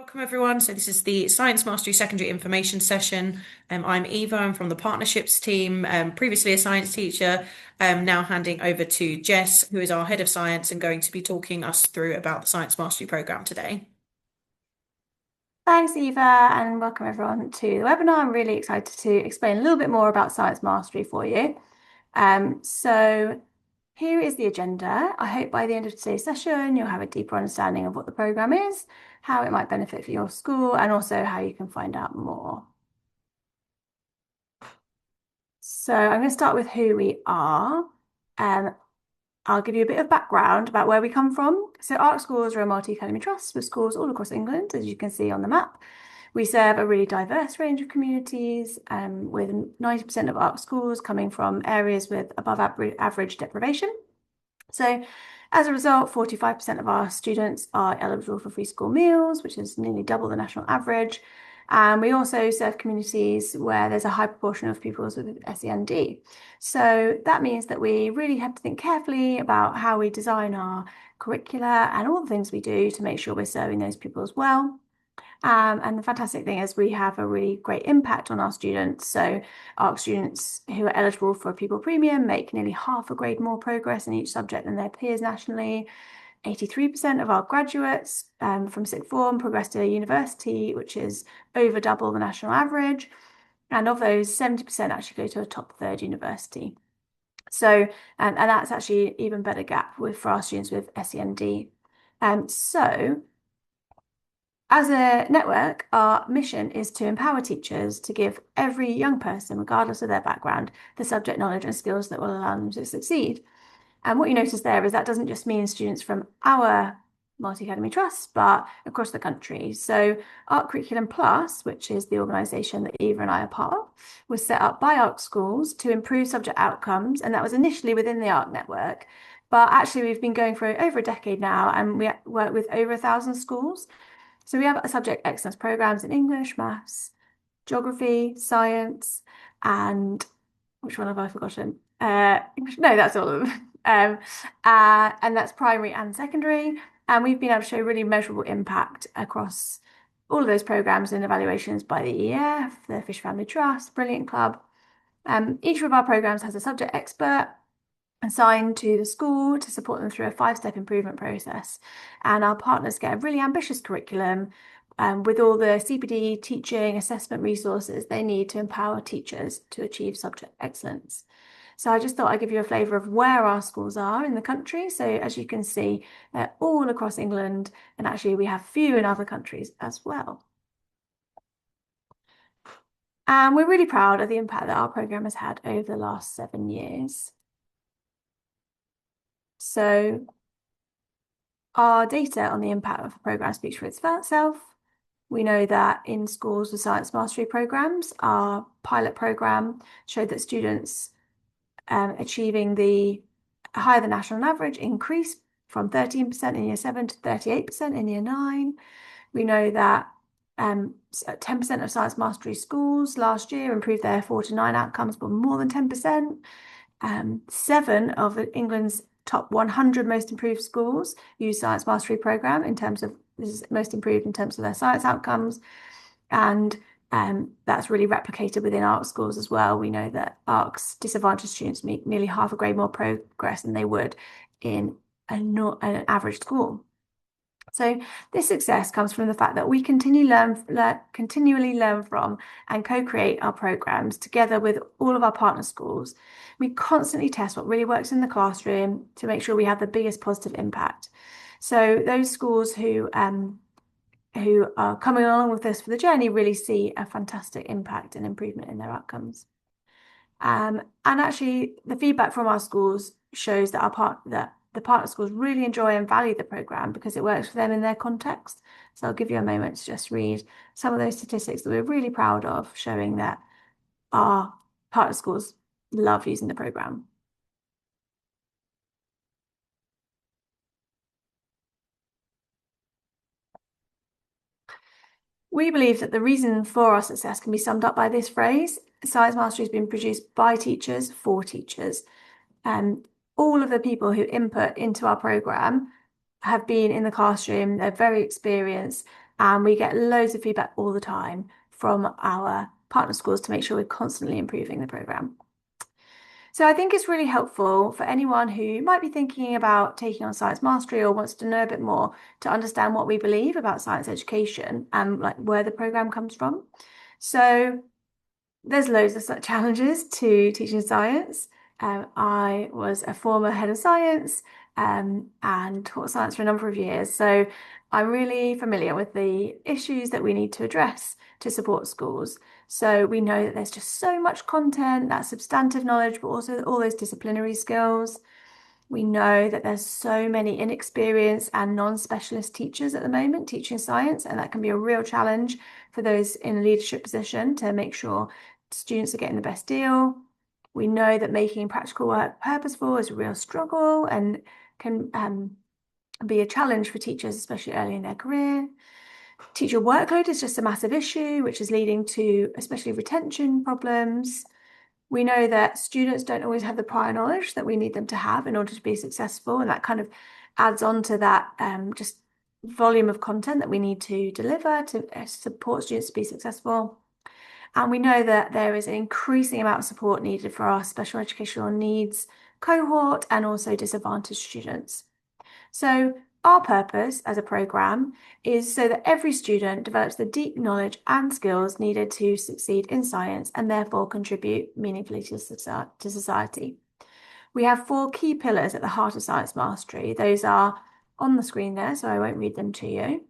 Welcome everyone. So this is the Science Mastery Secondary Information session. I'm Eva. I'm from the partnerships team, previously a science teacher, now handing over to Jess, who is our head of science and going to be talking us through about the Science Mastery programme today. Thanks, Eva, and welcome everyone to the webinar. I'm really excited to explain a little bit more about Science Mastery for you. So here is the agenda. I hope by the end of today's session, you'll have a deeper understanding of what the programme is, how it might benefit for your school, and also how you can find out more. So I'm going to start with who we are. I'll give you a bit of background about where we come from. So ARC Schools are a multi-academy trust with schools all across England, as you can see on the map. We serve a really diverse range of communities, with 90% of ARC schools coming from areas with above average deprivation. So as a result, 45% of our students are eligible for free school meals, which is nearly double the national average. And we also serve communities where there's a high proportion of pupils with SEND. So that means that we really have to think carefully about how we design our curricula and all the things we do to make sure we're serving those pupils well. And the fantastic thing is we have a really great impact on our students. So our students who are eligible for a pupil premium make nearly half a grade more progress in each subject than their peers nationally. 83% of our graduates from sixth form progress to university, which is over double the national average. And of those, 70% actually go to a top third university. So, and that's actually even better gap for our students with SEND. So as a network, our mission is to empower teachers to give every young person, regardless of their background, the subject knowledge and skills that will allow them to succeed. And what you notice there is that doesn't just mean students from our multi-academy trusts, but across the country. So ARC Curriculum Plus, which is the organisation that Eva and I are part of, was set up by ARC schools to improve subject outcomes. And that was initially within the ARC network. But actually, we've been going for over a decade now, and we work with over 1,000 schools. So we have subject excellence programs in English, maths, geography, science, and which one have I forgotten? English, no, that's all of them. And that's primary and secondary. And we've been able to show really measurable impact across all of those programs and evaluations by the EF, the Fish Family Trust, Brilliant Club. Each of our programs has a subject expert assigned to the school to support them through a 5-step improvement process. And our partners get a really ambitious curriculum with all the CPD teaching assessment resources they need to empower teachers to achieve subject excellence. So I just thought I'd give you a flavour of where our schools are in the country. So as you can see, they're all across England, and actually we have few in other countries as well. And we're really proud of the impact that our programme has had over the last 7 years. So our data on the impact of the programme speaks for itself. We know that in schools with science mastery programs, our pilot programme showed that students achieving the higher than national average increased from 13% in year 7 to 38% in year 9. We know that 10% of science mastery schools last year improved their 4 to 9 outcomes by more than 10%. 7 of England's top 100 most improved schools use science mastery programme in terms of this is most improved in terms of their science outcomes, and that's really replicated within ARC schools as well. We know that ARC's disadvantaged students make nearly half a grade more progress than they would in an average school. So this success comes from the fact that we continually learn from and co-create our programs together with all of our partner schools. We constantly test what really works in the classroom to make sure we have the biggest positive impact. So those schools who are coming along with us for the journey really see a fantastic impact and improvement in their outcomes. And actually, the feedback from our schools shows that the partner schools really enjoy and value the programme because it works for them in their context. So I'll give you a moment to just read some of those statistics that we're really proud of, showing that our partner schools love using the programme. We believe that the reason for our success can be summed up by this phrase: science mastery has been produced by teachers for teachers. All of the people who input into our programme have been in the classroom, they're very experienced, And we get loads of feedback all the time from our partner schools to make sure we're constantly improving the programme. So I think it's really helpful for anyone who might be thinking about taking on science mastery or wants to know a bit more to understand what we believe about science education and like where the programme comes from. So there's loads of challenges to teaching science. I was a former head of science and taught science for a number of years. So I'm really familiar with the issues that we need to address to support schools. So we know that there's just so much content, that substantive knowledge, but also all those disciplinary skills. We know that there's so many inexperienced and non-specialist teachers at the moment teaching science, and that can be a real challenge for those in a leadership position to make sure students are getting the best deal. We know that making practical work purposeful is a real struggle and can be a challenge for teachers, especially early in their career. Teacher workload is just a massive issue, which is leading to especially retention problems. We know that students don't always have the prior knowledge that we need them to have in order to be successful, and that kind of adds on to that just volume of content that we need to deliver to support students to be successful. And we know that there is an increasing amount of support needed for our special educational needs cohort and also disadvantaged students. So our purpose as a programme is so that every student develops the deep knowledge and skills needed to succeed in science and therefore contribute meaningfully to society. We have 4 key pillars at the heart of science mastery. Those are on the screen there, so I won't read them to you.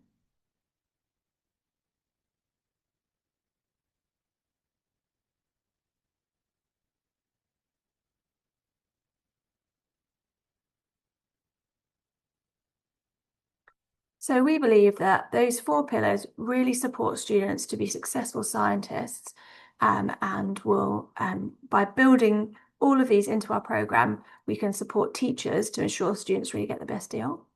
So we believe that those 4 pillars really support students to be successful scientists, and will, by building all of these into our programme, we can support teachers to ensure students really get the best deal.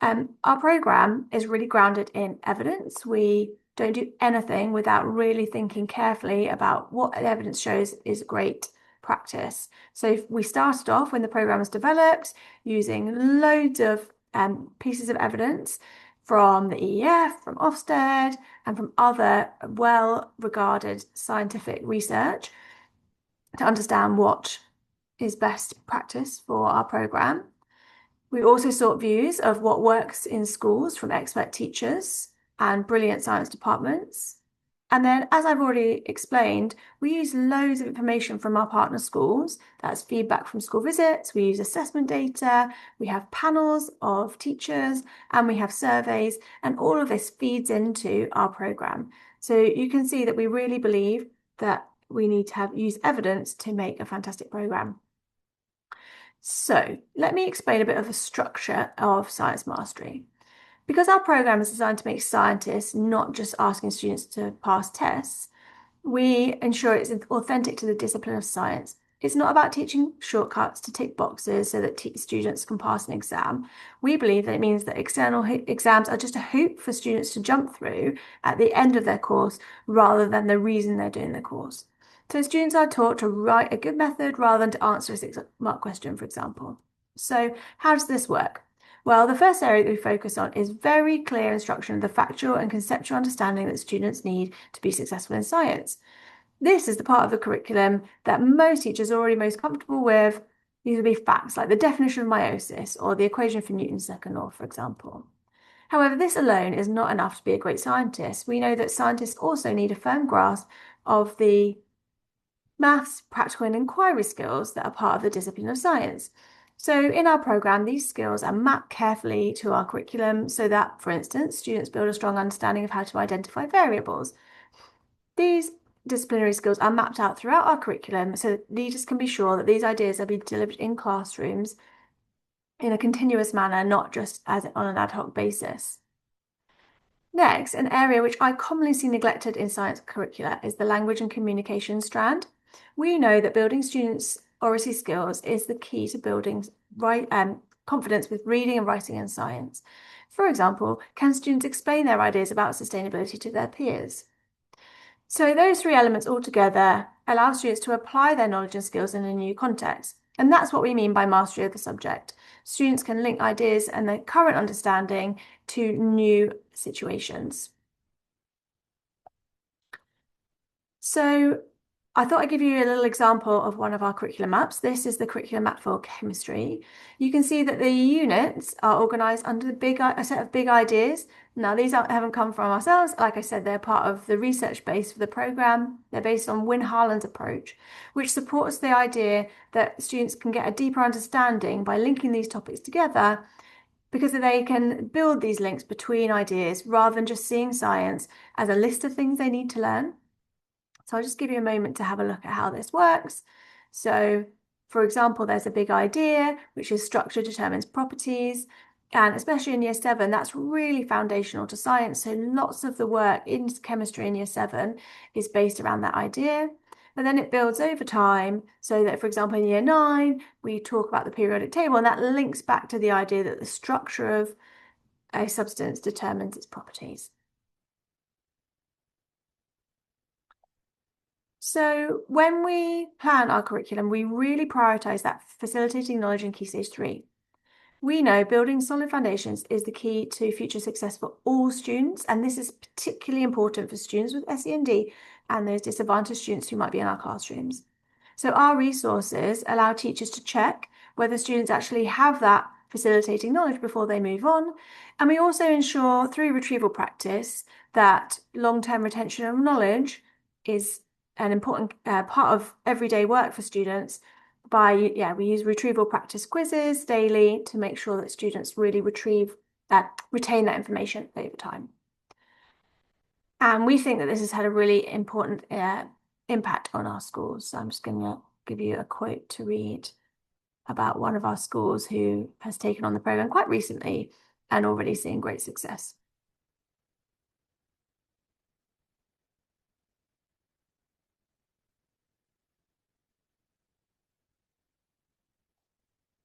Our programme is really grounded in evidence. We don't do anything without really thinking carefully about what the evidence shows is great practice. So we started off when the programme was developed using loads of pieces of evidence from the EEF, from Ofsted, and from other well-regarded scientific research to understand what is best practice for our programme. We also sought views of what works in schools from expert teachers and brilliant science departments. And then, as I've already explained, we use loads of information from our partner schools. That's feedback from school visits, we use assessment data, we have panels of teachers, and we have surveys, and all of this feeds into our programme. So you can see that we really believe that we need to use evidence to make a fantastic programme. So let me explain a bit of the structure of science mastery. Because our programme is designed to make scientists not just asking students to pass tests, we ensure it's authentic to the discipline of science. It's not about teaching shortcuts to tick boxes so that students can pass an exam. We believe that it means that external exams are just a hoop for students to jump through at the end of their course rather than the reason they're doing the course. So students are taught to write a good method rather than to answer a 6-mark question, for example. So how does this work? Well, the first area that we focus on is very clear instruction of the factual and conceptual understanding that students need to be successful in science. This is the part of the curriculum that most teachers are already most comfortable with. These would be facts like the definition of meiosis or the equation for Newton's second law, for example. However, this alone is not enough to be a great scientist. We know that scientists also need a firm grasp of the maths, practical and inquiry skills that are part of the discipline of science. So in our programme, these skills are mapped carefully to our curriculum so that, for instance, students build a strong understanding of how to identify variables. These disciplinary skills are mapped out throughout our curriculum so that leaders can be sure that these ideas are being delivered in classrooms in a continuous manner, not just on an ad hoc basis. Next, an area which I commonly see neglected in science curricula is the language and communication strand. We know that building students' oracy skills is the key to building confidence with reading and writing in science. For example, can students explain their ideas about sustainability to their peers? So those 3 elements altogether allow students to apply their knowledge and skills in a new context. And that's what we mean by mastery of the subject. students can link ideas and their current understanding to new situations. So I thought I'd give you a little example of one of our curriculum maps. This is the curriculum map for chemistry. You can see that the units are organised under a set of big ideas. Now, these haven't come from ourselves. Like I said, they're part of the research base for the programme. They're based on Wyn Harland's approach, which supports the idea that students can get a deeper understanding by linking these topics together, because they can build these links between ideas rather than just seeing science as a list of things they need to learn. So I'll just give you a moment to have a look at how this works. So, for example, there's a big idea, which is structure determines properties. And especially in year 7, that's really foundational to science. So lots of the work in chemistry in year 7 is based around that idea. But then it builds over time, so that, for example, in year 9, we talk about the periodic table, and that links back to the idea that the structure of a substance determines its properties. So when we plan our curriculum, we really prioritise that facilitating knowledge in Key Stage 3. We know building solid foundations is the key to future success for all students, and this is particularly important for students with SEND and those disadvantaged students who might be in our classrooms. So our resources allow teachers to check whether students actually have that facilitating knowledge before they move on. And we also ensure through retrieval practice that long-term retention of knowledge is an important part of everyday work for students. We use retrieval practice quizzes daily to make sure that students really retain that information over time. And we think that this has had a really important impact on our schools. So I'm just going to give you a quote to read about one of our schools who has taken on the program quite recently and already seeing great success.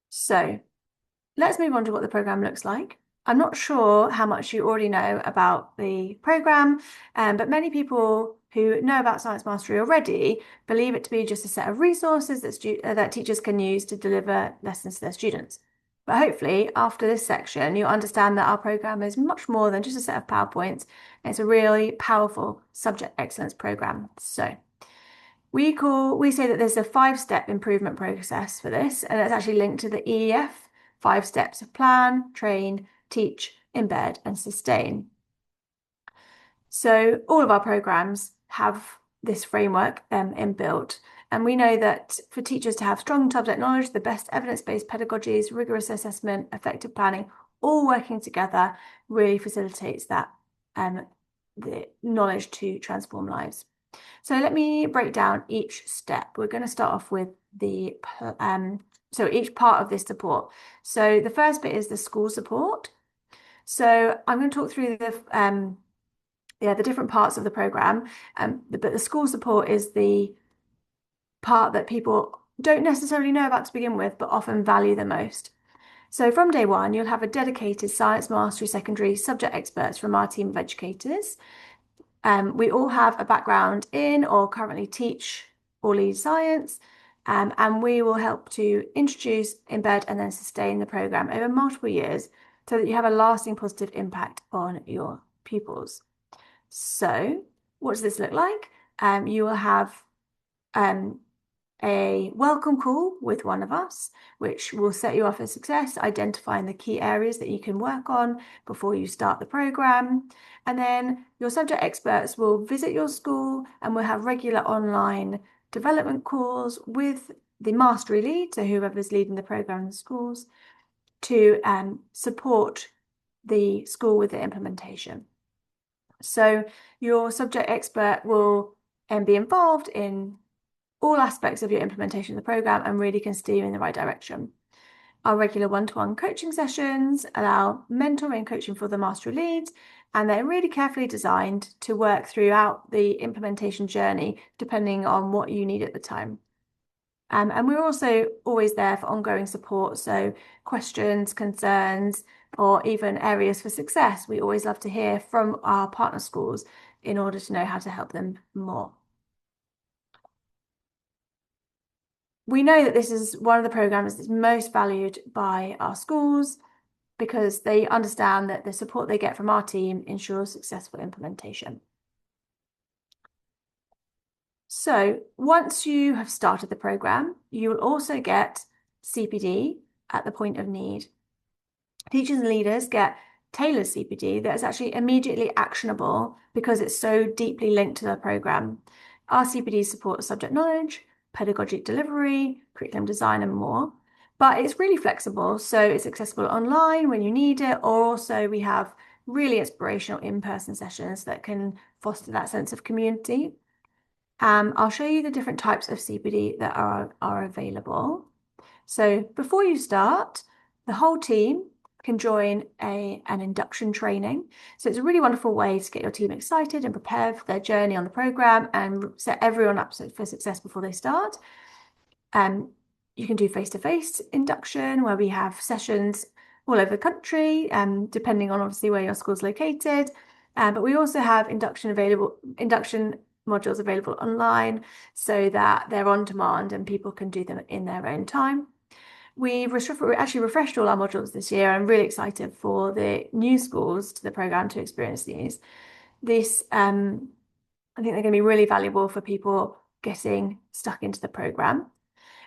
So let's move on to what the program looks like. I'm not sure how much you already know about the program, but many people who know about Science Mastery already believe it to be just a set of resources that teachers can use to deliver lessons to their students. But hopefully, after this section, you'll understand that our program is much more than just a set of PowerPoints. It's a really powerful subject excellence program. So we say that there's a 5-step improvement process for this, and it's actually linked to the EEF 5 steps of plan, train, teach, embed, and sustain. So all of our programs have this framework inbuilt, and we know that for teachers to have strong subject knowledge, the best evidence-based pedagogies, rigorous assessment, effective planning, all working together really facilitates that the knowledge to transform lives. So let me break down each step. We're going to start off with so each part of this support. So the first bit is the school support. So I'm going to talk through the different parts of the program, but the school support is the part that people don't necessarily know about to begin with, but often value the most. So from day 1, you'll have a dedicated Science Mastery Secondary subject experts from our team of educators. We all have a background in or currently teach or lead science, and we will help to introduce, embed, and then sustain the program over multiple years so that you have a lasting positive impact on your pupils. So what does this look like? You will have a welcome call with one of us, which will set you up for success, identifying the key areas that you can work on before you start the program. And then your subject experts will visit your school and we'll have regular online development calls with the mastery lead, so whoever's leading the program in the schools, to support the school with the implementation. So your subject expert will be involved in all aspects of your implementation of the program and really can steer you in the right direction. Our regular one-to-one coaching sessions allow mentoring and coaching for the mastery leads, and they're really carefully designed to work throughout the implementation journey, depending on what you need at the time. And we're also always there for ongoing support, so questions, concerns, or even areas for success. We always love to hear from our partner schools in order to know how to help them more. We know that this is one of the programs that's most valued by our schools because they understand that the support they get from our team ensures successful implementation. So once you have started the program, you will also get CPD at the point of need. Teachers and leaders get tailored CPD that's actually immediately actionable because it's so deeply linked to the program. Our CPD support subject knowledge, pedagogic delivery, curriculum design, and more. But it's really flexible, so it's accessible online when you need it, or also we have really inspirational in-person sessions that can foster that sense of community. I'll show you the different types of CPD that are available. So before you start, the whole team can join an induction training. So it's a really wonderful way to get your team excited and prepared for their journey on the program and set everyone up for success before they start. You can do face-to-face induction where we have sessions all over the country, depending on obviously where your school's located. But we also have induction modules available online so that they're on demand and people can do them in their own time. We actually refreshed all our modules this year. I'm really excited for the new schools to the program to experience these. I think they're going to be really valuable for people getting stuck into the program.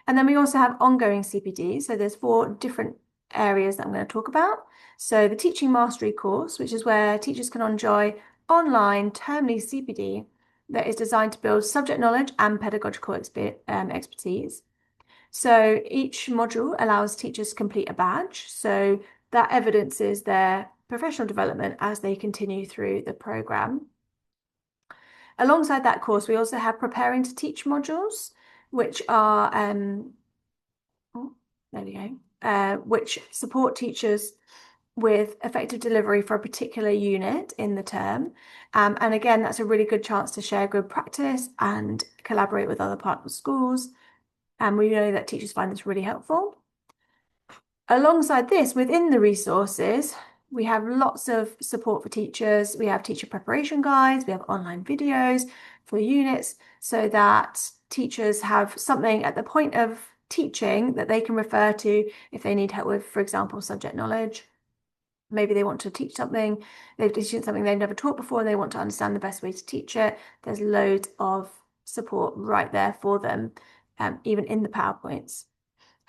And then we also have ongoing CPD. So there's 4 different areas that I'm going to talk about. So the Teaching Mastery course, which is where teachers can enjoy online termly CPD that is designed to build subject knowledge and pedagogical expertise. So each module allows teachers to complete a badge. So that evidences their professional development as they continue through the program. Alongside that course, we also have Preparing to Teach modules, which are, which support teachers with effective delivery for a particular unit in the term. And again, that's a really good chance to share good practice and collaborate with other partner schools. And we know that teachers find this really helpful. Alongside this, within the resources, we have lots of support for teachers. We have teacher preparation guides, we have online videos for units so that teachers have something at the point of teaching that they can refer to if they need help with, for example, subject knowledge. Maybe they want to teach something, they've teaching something they've never taught before, and they want to understand the best way to teach it. There's loads of support right there for them, even in the PowerPoints.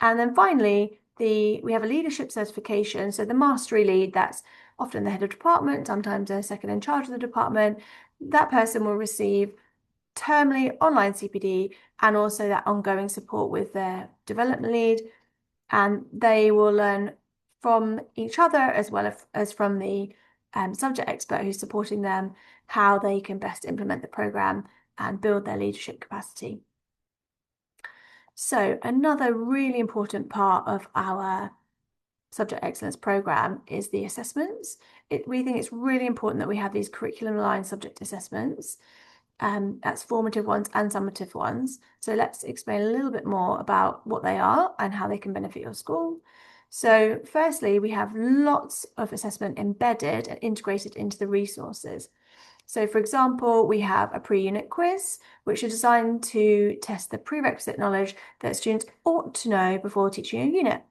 And then finally, we have a leadership certification. So the mastery lead, that's often the head of department, sometimes a second in charge of the department. That person will receive termly online CPD and also that ongoing support with their development lead. And they will learn from each other as well as from the subject expert who's supporting them, how they can best implement the program and build their leadership capacity. So another really important part of our subject excellence program is the assessments. We think it's really important that we have these curriculum aligned subject assessments. That's formative ones and summative ones. So let's explain a little bit more about what they are and how they can benefit your school. So firstly, we have lots of assessment embedded and integrated into the resources. So for example, we have a pre-unit quiz, which are designed to test the prerequisite knowledge that students ought to know before teaching a unit.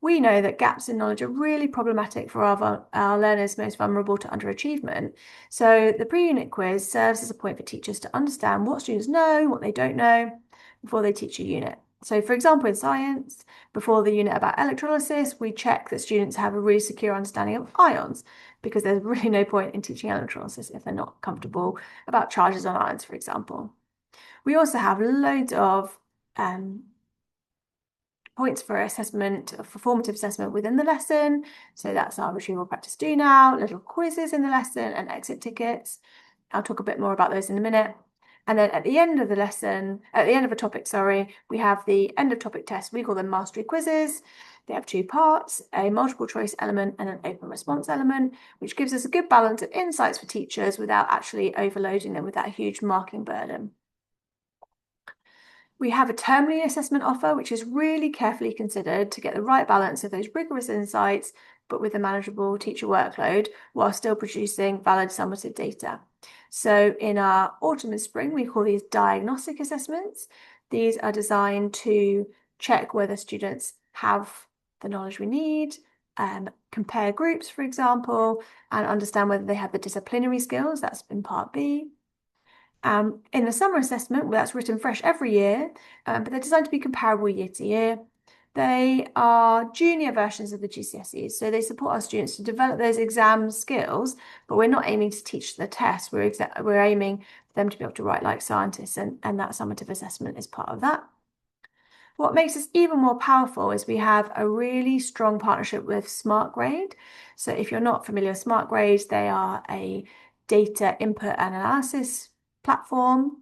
We know that gaps in knowledge are really problematic for our learners most vulnerable to underachievement. So the pre-unit quiz serves as a point for teachers to understand what students know, what they don't know, before they teach a unit. So for example, in science, before the unit about electrolysis, we check that students have a really secure understanding of ions, because there's really no point in teaching electrolysis if they're not comfortable about charges on ions, for example. We also have loads of points for assessment, for formative assessment within the lesson. So that's our retrieval practice do now, little quizzes in the lesson and exit tickets. I'll talk a bit more about those in a minute. And then at the end of the lesson, at the end of a topic, we have the end of topic test. We call them mastery quizzes. They have 2 parts, a multiple choice element and an open response element, which gives us a good balance of insights for teachers without actually overloading them with that huge marking burden. We have a termly assessment offer, which is really carefully considered to get the right balance of those rigorous insights, but with a manageable teacher workload while still producing valid summative data. So in our autumn and spring, we call these diagnostic assessments. These are designed to check whether students have the knowledge we need, compare groups, for example, and understand whether they have the disciplinary skills. That's in part B. In the summer assessment, well, that's written fresh every year, but they're designed to be comparable year to year. They are junior versions of the GCSEs, so they support our students to develop those exam skills, but we're not aiming to teach the test. We're aiming for them to be able to write like scientists, and that summative assessment is part of that. What makes us even more powerful is we have a really strong partnership with SmartGrade. So if you're not familiar with SmartGrade, they are a data input and analysis platform,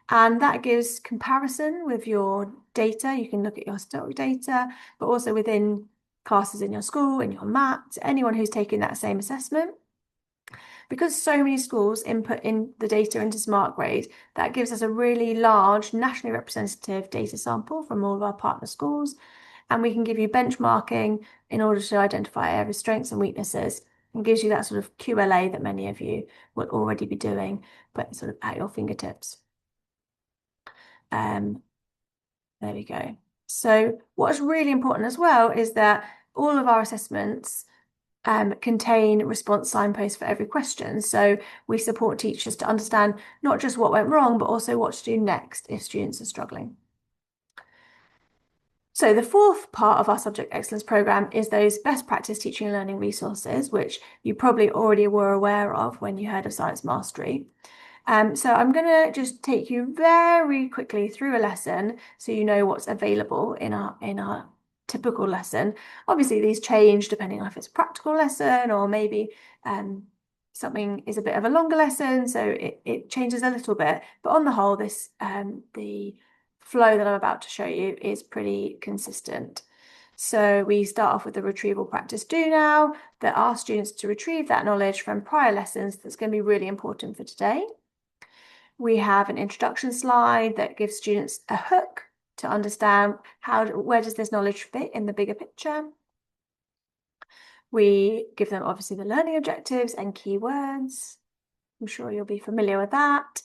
and that gives comparison with your data. You can look at your historic data, but also within classes in your school, in your MAT, anyone who's taking that same assessment. Because so many schools input in the data into SmartGrade, that gives us a really large nationally representative data sample from all of our partner schools, and we can give you benchmarking in order to identify areas of strengths and weaknesses, and gives you that sort of QLA that many of you will already be doing, but sort of at your fingertips. There we go. So what's really important as well is that all of our assessments contain response signposts for every question. So we support teachers to understand not just what went wrong, but also what to do next if students are struggling. So the fourth part of our Subject Excellence programme is those best practice teaching and learning resources, which you probably already were aware of when you heard of Science Mastery. So I'm going to just take you very quickly through a lesson so you know what's available in our typical lesson. Obviously, these change depending on if it's a practical lesson or maybe something is a bit of a longer lesson, so it changes a little bit. But on the whole, this the flow that I'm about to show you is pretty consistent. So we start off with the retrieval practice do now that asks students to retrieve that knowledge from prior lessons that's going to be really important for today. We have an introduction slide that gives students a hook to understand where does this knowledge fit in the bigger picture. We give them obviously the learning objectives and keywords. I'm sure you'll be familiar with that.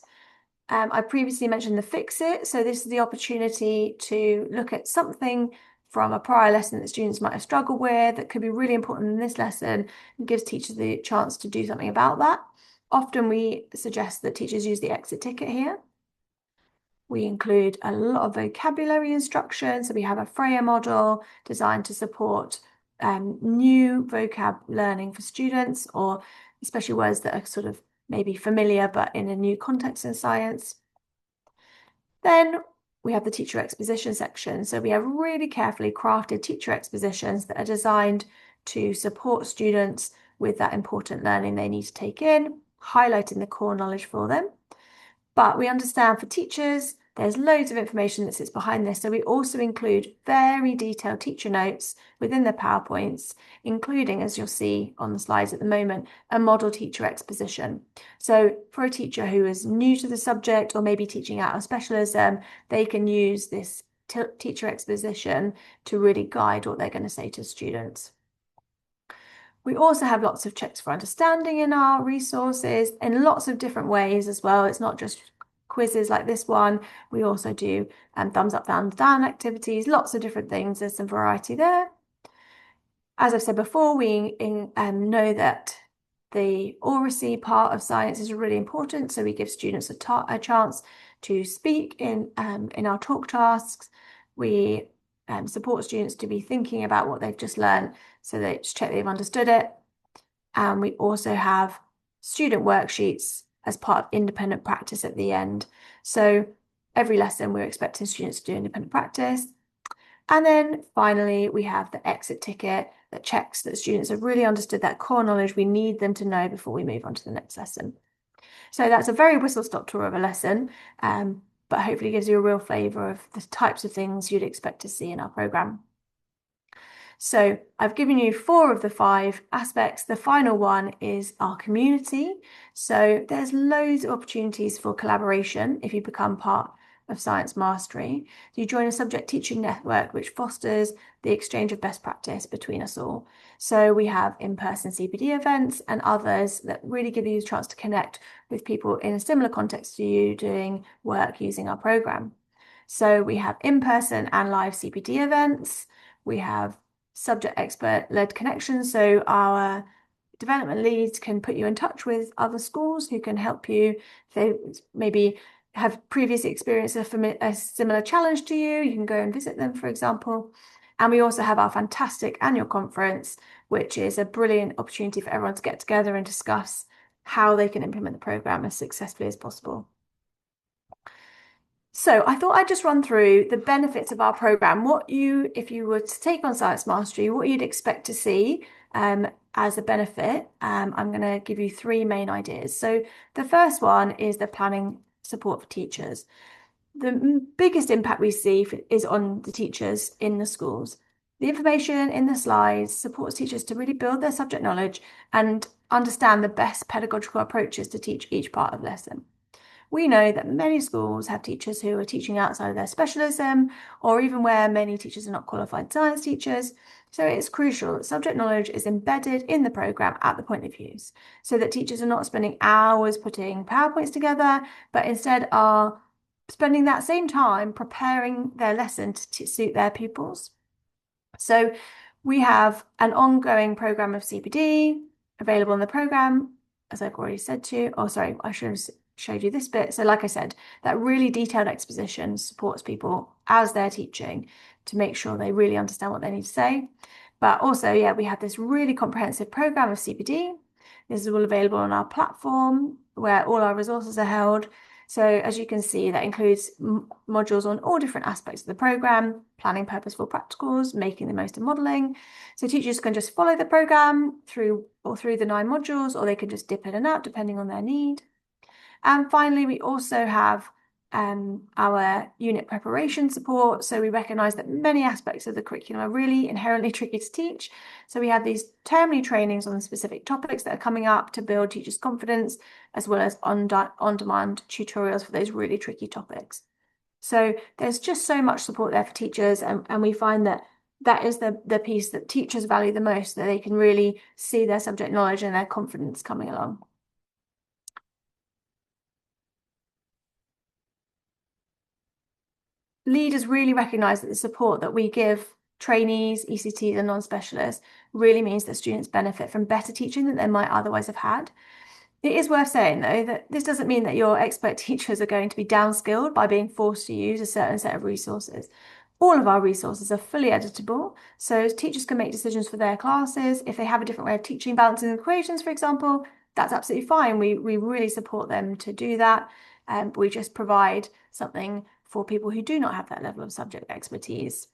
I previously mentioned the fix it. So this is the opportunity to look at something from a prior lesson that students might have struggled with that could be really important in this lesson, and gives teachers the chance to do something about that. Often we suggest that teachers use the exit ticket here. We include a lot of vocabulary instruction. So we have a Freya model designed to support new vocab learning for students, or especially words that are sort of maybe familiar but in a new context in science. Then we have the teacher exposition section. So we have really carefully crafted teacher expositions that are designed to support students with that important learning they need to take in, highlighting the core knowledge for them. But we understand for teachers, there's loads of information that sits behind this. So we also include very detailed teacher notes within the PowerPoints, including, as you'll see on the slides at the moment, a model teacher exposition. So for a teacher who is new to the subject or maybe teaching out of specialism, they can use this teacher exposition to really guide what they're going to say to students. We also have lots of checks for understanding in our resources in lots of different ways as well. It's not just quizzes like this one. We also do thumbs up, thumbs down activities, lots of different things. There's some variety there. As I've said before, we know that the oracy part of science is really important. So we give students a chance to speak in our talk tasks. We support students to be thinking about what they've just learned so they just check they've understood it. And we also have student worksheets as part of independent practice at the end. So every lesson we're expecting students to do independent practice. And then finally, we have the exit ticket that checks that students have really understood that core knowledge we need them to know before we move on to the next lesson. So that's a very whistle-stop tour of a lesson, but hopefully gives you a real flavour of the types of things you'd expect to see in our programme. So I've given you 4 of the 5 aspects. The final one is our community. So there's loads of opportunities for collaboration if you become part of Science Mastery. You join a subject teaching network which fosters the exchange of best practice between us all. So we have in-person CPD events and others that really give you a chance to connect with people in a similar context to you doing work using our programme. So we have in-person and live CPD events. We have subject expert-led connections. So our development leads can put you in touch with other schools who can help you. If they maybe have previously experienced a similar challenge to you, you can go and visit them, for example. And we also have our fantastic annual conference, which is a brilliant opportunity for everyone to get together and discuss how they can implement the program as successfully as possible. So I thought I'd just run through the benefits of our program, if you were to take on Science Mastery, what you'd expect to see as a benefit. I'm going to give you three main ideas. So the first one is the planning support for teachers. The biggest impact we see is on the teachers in the schools. The information in the slides supports teachers to really build their subject knowledge and understand the best pedagogical approaches to teach each part of the lesson. We know that many schools have teachers who are teaching outside of their specialism, or even where many teachers are not qualified science teachers. So it's crucial that subject knowledge is embedded in the programme at the point of use, so that teachers are not spending hours putting PowerPoints together, but instead are spending that same time preparing their lesson to suit their pupils. So we have an ongoing programme of CPD available in the programme, as I've already said to you. Oh, sorry, I should have showed you this bit. So like I said, that really detailed exposition supports people as they're teaching to make sure they really understand what they need to say. But also, yeah, we have this really comprehensive program of CPD. This is all available on our platform where all our resources are held. So as you can see, that includes modules on all different aspects of the program, planning purposeful practicals, making the most of modelling. So teachers can just follow the program through the 9 modules, or they can just dip in and out depending on their need. And finally, we also have our unit preparation support. So we recognise that many aspects of the curriculum are really inherently tricky to teach. So we have these termly trainings on specific topics that are coming up to build teachers' confidence, as well as on-demand tutorials for those really tricky topics. So there's just so much support there for teachers, and we find that that is the piece that teachers value the most, that they can really see their subject knowledge and their confidence coming along. Leaders really recognise that the support that we give trainees, ECTs and non-specialists really means that students benefit from better teaching than they might otherwise have had. It is worth saying, though, that this doesn't mean that your expert teachers are going to be downskilled by being forced to use a certain set of resources. All of our resources are fully editable, so teachers can make decisions for their classes. If they have a different way of teaching balancing equations, for example, that's absolutely fine. We really support them to do that. We just provide something for people who do not have that level of subject expertise.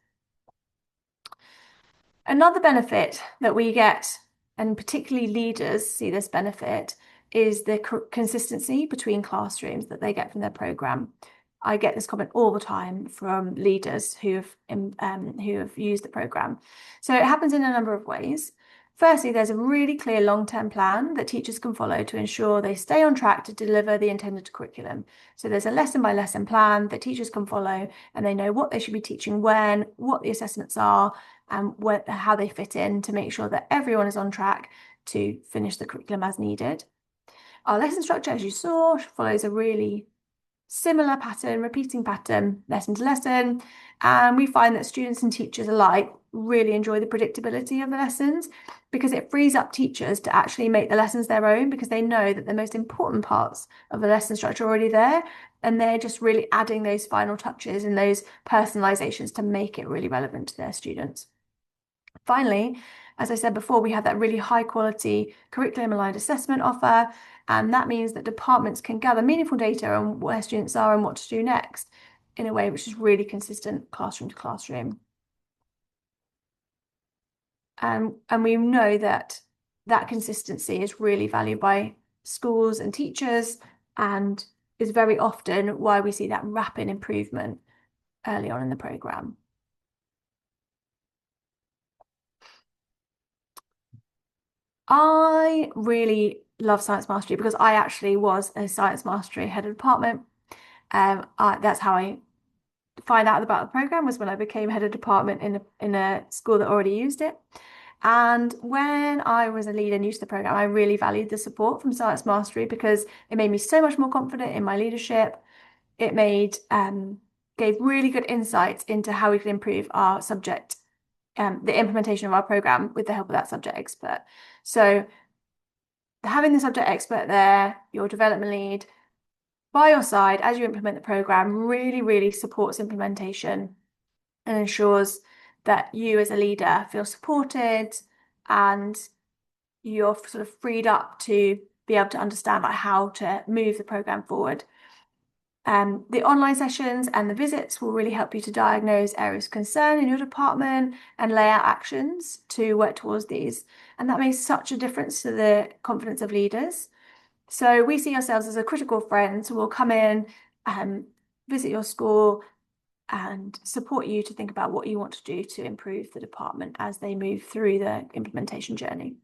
Another benefit that we get, and particularly leaders see this benefit, is the consistency between classrooms that they get from their program. I get this comment all the time from leaders who have used the program. So it happens in a number of ways. Firstly, there's a really clear long-term plan that teachers can follow to ensure they stay on track to deliver the intended curriculum. So there's a lesson-by-lesson plan that teachers can follow, and they know what they should be teaching when, what the assessments are, and how they fit in to make sure that everyone is on track to finish the curriculum as needed. Our lesson structure, as you saw, follows a really similar pattern, repeating pattern, lesson to lesson. And we find that students and teachers alike really enjoy the predictability of the lessons because it frees up teachers to actually make the lessons their own, because they know that the most important parts of the lesson structure are already there. And they're just really adding those final touches and those personalizations to make it really relevant to their students. Finally, as I said before, we have that really high quality curriculum aligned assessment offer, and that means that departments can gather meaningful data on where students are and what to do next in a way which is really consistent classroom to classroom. And we know that that consistency is really valued by schools and teachers, and is very often why we see that rapid improvement early on in the programme. I really love Science Mastery because I actually was a Science Mastery head of department. That's how I find out about the program, was when I became head of department in a school that already used it. And when I was a leader new to the program, I really valued the support from Science Mastery because it made me so much more confident in my leadership. It made gave really good insights into how we could improve our subject, the implementation of our program with the help of that subject expert. So having the subject expert there, your development lead, by your side as you implement the program really, really supports implementation and ensures that you as a leader feel supported and you're sort of freed up to be able to understand like how to move the program forward. The online sessions and the visits will really help you to diagnose areas of concern in your department and lay out actions to work towards these. And that makes such a difference to the confidence of leaders. So we see ourselves as a critical friend who will come in and visit your school and support you to think about what you want to do to improve the department as they move through the implementation journey.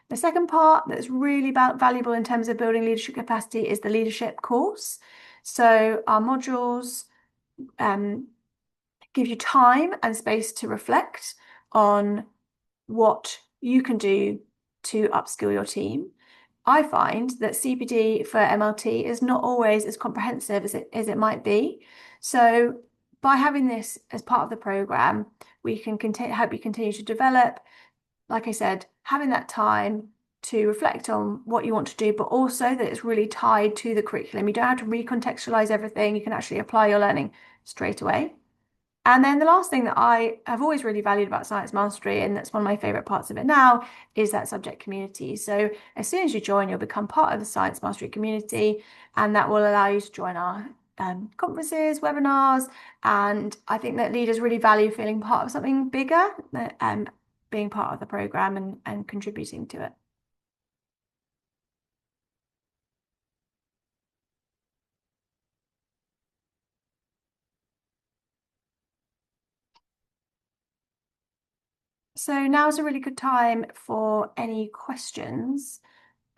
The second part that's really valuable in terms of building leadership capacity is the leadership course. So our modules give you time and space to reflect on what you can do to upskill your team. I find that CPD for MLT is not always as comprehensive as it might be. So by having this as part of the program, we can help you continue to develop. Like I said, having that time to reflect on what you want to do, but also that it's really tied to the curriculum. You don't have to recontextualize everything. You can actually apply your learning straight away. And then the last thing that I have always really valued about Science Mastery, and that's one of my favorite parts of it now, is that subject community. So as soon as you join, you'll become part of the Science Mastery community, and that will allow you to join our conferences, webinars. And I think that leaders really value feeling part of something bigger, being part of the program and contributing to it. So now's a really good time for any questions.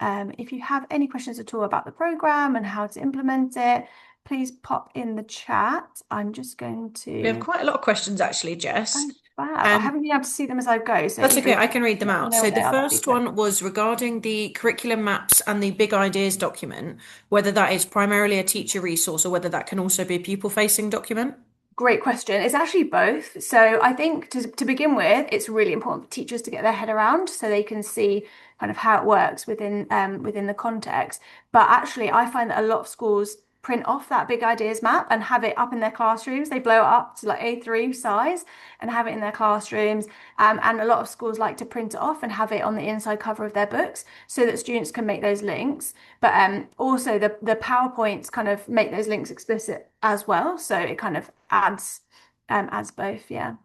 If you have any questions at all about the program and how to implement it, please pop in the chat. I'm just going We have to. quite a lot of questions actually, Jess. Oh, fab. I haven't been able to see them as I go. So That's okay, Eva, I can read them let me out. know So what they the are. That'd be first great. one was regarding the curriculum maps and the big ideas document, whether that is primarily a teacher resource or whether that can also be a pupil-facing document. Great question. It's actually both. So I think to begin with, it's really important for teachers to get their head around so they can see kind of how it works within the context. But actually, I find that a lot of schools print off that big ideas map and have it up in their classrooms. They blow it up to like A3 size and have it in their classrooms. And a lot of schools like to print it off and have it on the inside cover of their books so that students can make those links. But also the PowerPoints kind of make those links explicit as well. So it kind of adds both, yeah.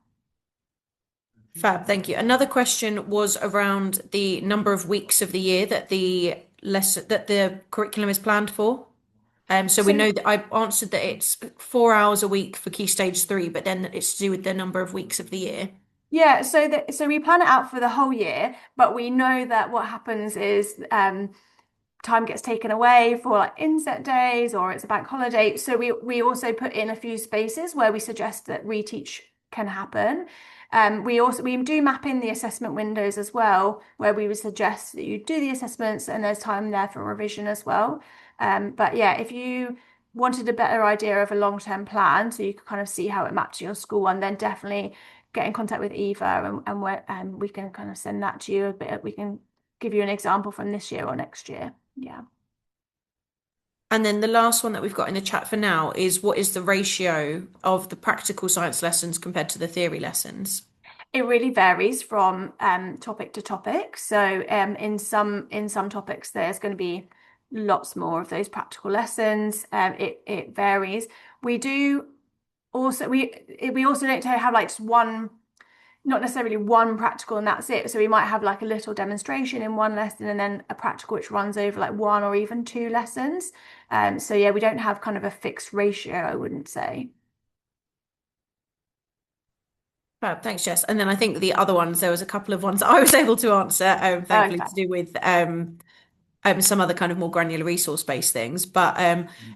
Fab, thank you. Another question was around the number of weeks of the year that the curriculum is planned for. So we So know that I answered that it's 4 hours a week for Key Stage 3, but then it's to do with the number of weeks of the year. yeah, so we plan it out for the whole year, but we know that what happens is time gets taken away for like inset days or it's a bank holiday. So we also put in a few spaces where we suggest that reteach can happen. We do map in the assessment windows as well, where we would suggest that you do the assessments and there's time there for revision as well. But yeah, if you wanted a better idea of a long-term plan, so you could kind of see how it mapped to your school one, then definitely get in contact with Eva and we can kind of send that to you a bit. We can give you an example from this year or next year. Yeah. And then the last one that we've got in the chat for now is what is the ratio of the practical science lessons compared to the theory lessons? It really varies from topic to topic. So in some topics, there's going to be lots more of those practical lessons. It varies. We also don't have like just one, not necessarily one practical and that's it. So we might have like a little demonstration in one lesson and then a practical which runs over like one or even two lessons. So yeah, we don't have kind of a fixed ratio, I wouldn't say. Fab, thanks, Jess. And then I think the other ones, there was a couple of ones I was able to answer, thankfully, Okay. to do with some other kind of more granular resource-based things. But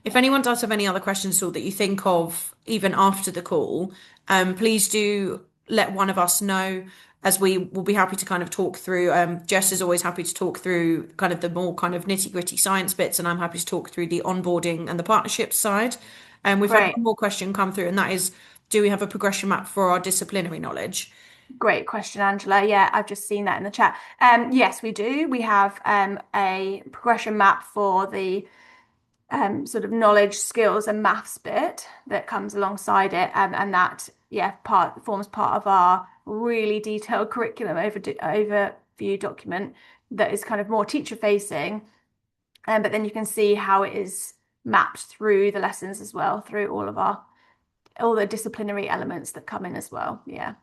if anyone does have any other questions or that you think of even after the call, please do let one of us know as we will be happy to kind of talk through. Jess is always happy to talk through kind of the more kind of nitty-gritty science bits, and I'm happy to talk through the onboarding and the partnerships side. And we've had Great. one more question come through, and that is, do we have a progression map for our disciplinary knowledge? Great question, Angela. Yeah, I've just seen that in the chat. Yes, we do. We have a progression map for the sort of knowledge, skills, and maths bit that comes alongside it, and that yeah part forms part of our really detailed curriculum overview document that is kind of more teacher facing. But then you can see how it is mapped through the lessons as well, through all the disciplinary elements that come in as well. Yeah.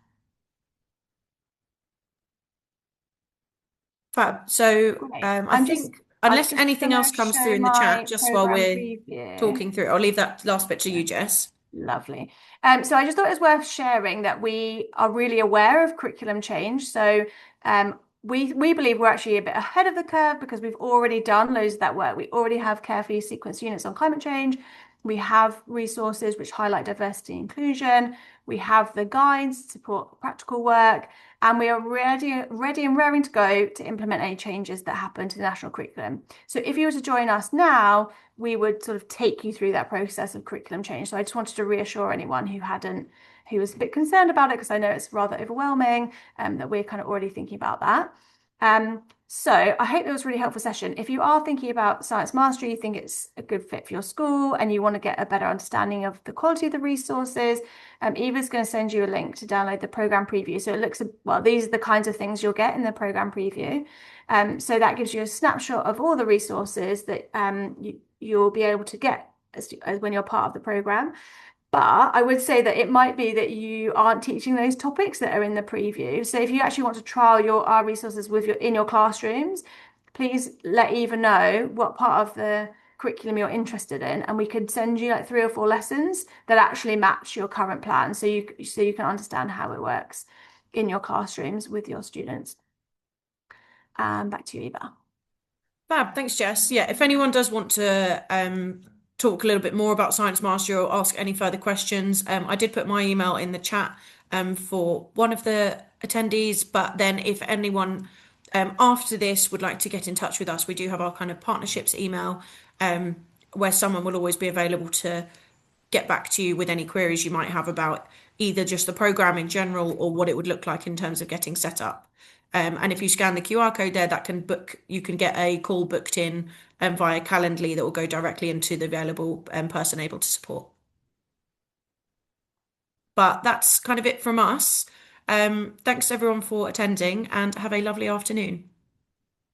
Fab. So Great. I think I'm unless just anything gonna else comes through show in the chat, my just while program we're preview. talking through, I'll leave that last bit to you, Jess. Lovely. So I just thought it was worth sharing that we are really aware of curriculum change. So we believe we're actually a bit ahead of the curve because we've already done loads of that work. We already have carefully sequenced units on climate change. We have resources which highlight diversity and inclusion. We have the guides to support practical work, and we are ready and raring to go to implement any changes that happen to the national curriculum. So if you were to join us now, we would sort of take you through that process of curriculum change. So I just wanted to reassure anyone who was a bit concerned about it, because I know it's rather overwhelming, that we're kind of already thinking about that. So I hope that was a really helpful session. If you are thinking about science mastery, you think it's a good fit for your school, and you want to get a better understanding of the quality of the resources, Eva's going to send you a link to download the program preview. So it looks, well, these are the kinds of things you'll get in the program preview. So that gives you a snapshot of all the resources that you'll be able to get as when you're part of the program. But I would say that it might be that you aren't teaching those topics that are in the preview. So if you actually want to trial our resources in your classrooms, please let Eva know what part of the curriculum you're interested in, and we could send you like 3 or 4 lessons that actually match your current plan, so you can understand how it works in your classrooms with your students. Back to you, Eva. Fab. Thanks, Jess. Yeah, if anyone does want to talk a little bit more about Science Mastery or ask any further questions, I did put my email in the chat for one of the attendees. But then if anyone after this would like to get in touch with us, we do have our kind of partnerships email where someone will always be available to get back to you with any queries you might have about either just the program in general or what it would look like in terms of getting set up. And if you scan the QR code there, you can get a call booked in via Calendly that will go directly into the available person able to support. But that's kind of it from us. Thanks everyone for attending, and have a lovely afternoon.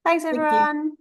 Thanks, Thank you. everyone.